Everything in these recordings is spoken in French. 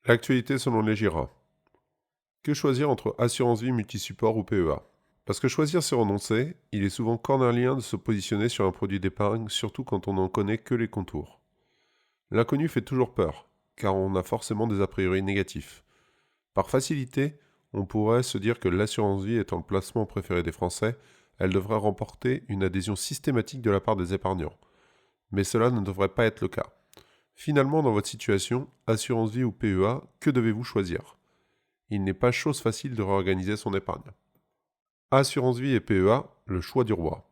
L'actualité selon les GIRA. Que choisir entre assurance vie multisupport ou PEA? Parce que choisir c'est renoncer, il est souvent cornélien de se positionner sur un produit d'épargne, surtout quand on n'en connaît que les contours. L'inconnu fait toujours peur, car on a forcément des a priori négatifs. Par facilité, on pourrait se dire que l'assurance vie étant le placement préféré des Français, elle devrait remporter une adhésion systématique de la part des épargnants. Mais cela ne devrait pas être le cas. Finalement, dans votre situation, assurance vie ou PEA, que devez-vous choisir? Il n'est pas chose facile de réorganiser son épargne. Assurance vie et PEA, le choix du roi.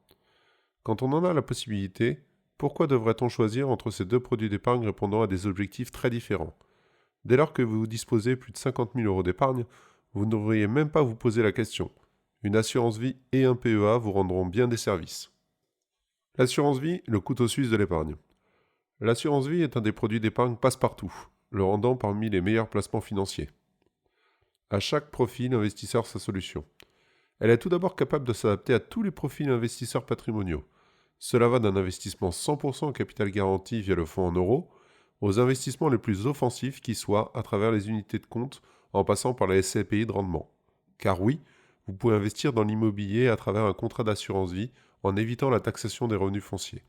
Quand on en a la possibilité, pourquoi devrait-on choisir entre ces deux produits d'épargne répondant à des objectifs très différents? Dès lors que vous disposez plus de 50 000 euros d'épargne, vous ne devriez même pas vous poser la question. Une assurance vie et un PEA vous rendront bien des services. L'assurance vie, le couteau suisse de l'épargne. L'assurance vie est un des produits d'épargne passe-partout, le rendant parmi les meilleurs placements financiers. À chaque profil, investisseur sa solution. Elle est tout d'abord capable de s'adapter à tous les profils investisseurs patrimoniaux. Cela va d'un investissement 100% en capital garanti via le fonds en euros, aux investissements les plus offensifs qui soient à travers les unités de compte en passant par la SCPI de rendement. Car oui, vous pouvez investir dans l'immobilier à travers un contrat d'assurance vie en évitant la taxation des revenus fonciers.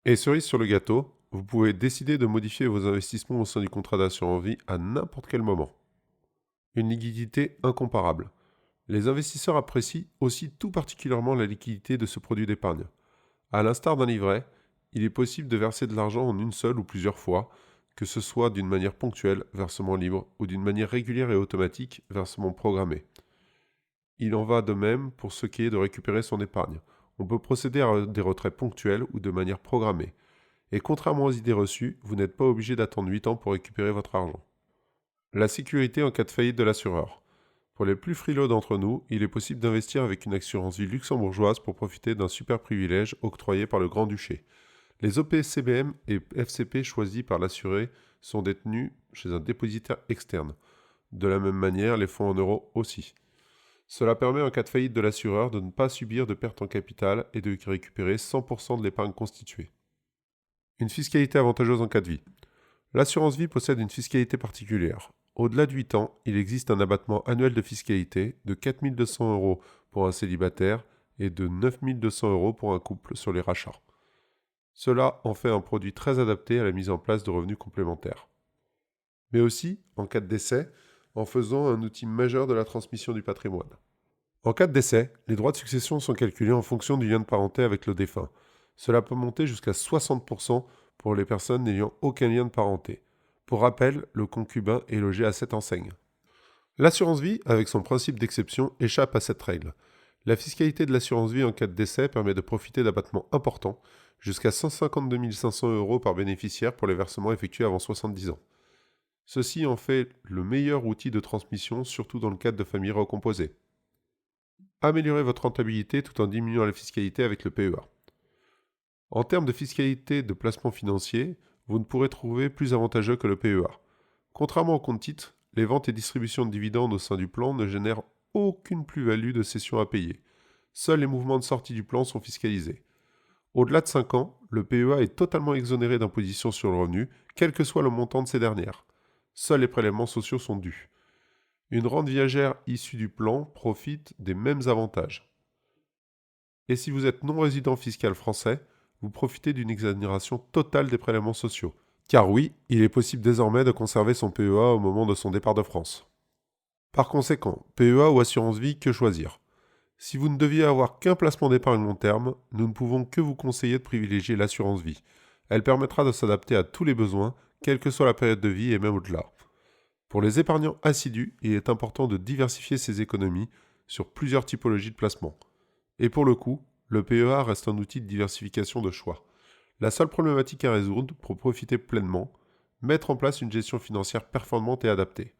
Et cerise sur le gâteau, vous pouvez décider de modifier vos investissements au sein du contrat d'assurance vie à n'importe quel moment. Une liquidité incomparable. Les investisseurs apprécient aussi tout particulièrement la liquidité de ce produit d'épargne. À l'instar d'un livret, il est possible de verser de l'argent en une seule ou plusieurs fois, que ce soit d'une manière ponctuelle, versement libre, ou d'une manière régulière et automatique, versement programmé. Il en va de même pour ce qui est de récupérer son épargne. On peut procéder à des retraits ponctuels ou de manière programmée. Et contrairement aux idées reçues, vous n'êtes pas obligé d'attendre 8 ans pour récupérer votre argent. La sécurité en cas de faillite de l'assureur. Pour les plus frileux d'entre nous, il est possible d'investir avec une assurance vie luxembourgeoise pour profiter d'un super privilège octroyé par le Grand-Duché. Les OPCBM et FCP choisis par l'assuré sont détenus chez un dépositaire externe. De la même manière, les fonds en euros aussi. Cela permet en cas de faillite de l'assureur de ne pas subir de perte en capital et de récupérer 100% de l'épargne constituée. Une fiscalité avantageuse en cas de vie. L'assurance vie possède une fiscalité particulière. Au-delà de 8 ans, il existe un abattement annuel de fiscalité de 4 200 € pour un célibataire et de 9 200 € pour un couple sur les rachats. Cela en fait un produit très adapté à la mise en place de revenus complémentaires. Mais aussi, en cas de décès, en faisant un outil majeur de la transmission du patrimoine. En cas de décès, les droits de succession sont calculés en fonction du lien de parenté avec le défunt. Cela peut monter jusqu'à 60% pour les personnes n'ayant aucun lien de parenté. Pour rappel, le concubin est logé à cette enseigne. L'assurance vie, avec son principe d'exception, échappe à cette règle. La fiscalité de l'assurance vie en cas de décès permet de profiter d'abattements importants, jusqu'à 152 500 € par bénéficiaire pour les versements effectués avant 70 ans. Ceci en fait le meilleur outil de transmission, surtout dans le cadre de familles recomposées. Améliorez votre rentabilité tout en diminuant la fiscalité avec le PEA. En termes de fiscalité de placement financier, vous ne pourrez trouver plus avantageux que le PEA. Contrairement au compte-titres, les ventes et distributions de dividendes au sein du plan ne génèrent aucune plus-value de cession à payer. Seuls les mouvements de sortie du plan sont fiscalisés. Au-delà de 5 ans, le PEA est totalement exonéré d'imposition sur le revenu, quel que soit le montant de ces dernières. Seuls les prélèvements sociaux sont dus. Une rente viagère issue du plan profite des mêmes avantages. Et si vous êtes non-résident fiscal français, vous profitez d'une exonération totale des prélèvements sociaux. Car oui, il est possible désormais de conserver son PEA au moment de son départ de France. Par conséquent, PEA ou assurance vie, que choisir? Si vous ne deviez avoir qu'un placement d'épargne long terme, nous ne pouvons que vous conseiller de privilégier l'assurance vie. Elle permettra de s'adapter à tous les besoins, quelle que soit la période de vie et même au-delà. Pour les épargnants assidus, il est important de diversifier ses économies sur plusieurs typologies de placements. Et pour le coup, le PEA reste un outil de diversification de choix. La seule problématique à résoudre pour profiter pleinement, mettre en place une gestion financière performante et adaptée.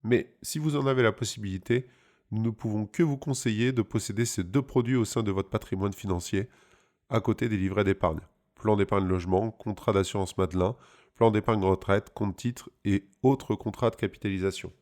Mais si vous en avez la possibilité, nous ne pouvons que vous conseiller de posséder ces deux produits au sein de votre patrimoine financier, à côté des livrets d'épargne, plan d'épargne logement, contrat d'assurance Madelin, plan d'épargne retraite, compte titres et autres contrats de capitalisation.